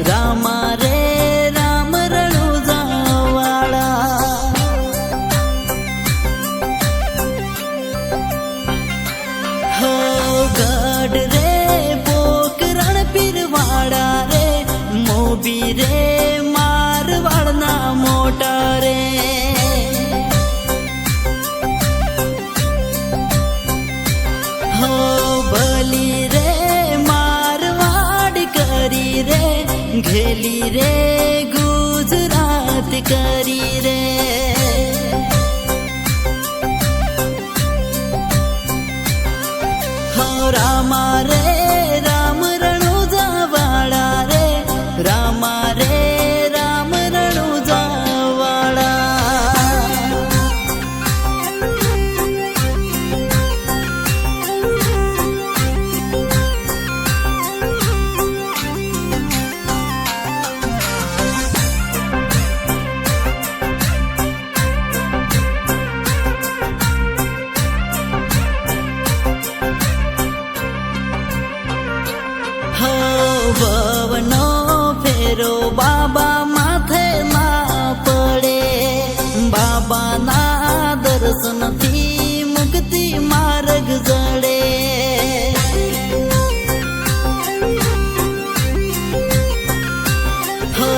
रामा रे राम रणुजावाळा हो गढ़ रे पोकरण पीरवाड़ा रे मोबी रे मारवाड़ना मोटा रे हो बली रे मारवाड़ करी रे घेली रे गुजरात करी रे हो रामा रे राम रणुजावाळा रे रामा रे राम रणुजावाळा हो भवनो फेरो बाबा माथे ना पड़े बाबा ना दर्शन थी मुक्ति मार्ग जड़े हो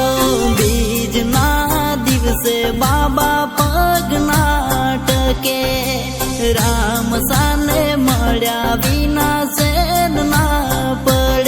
बीज ना दिवसे बाबा पग ना टके राम साने मळ्या विना सेन ना पड़े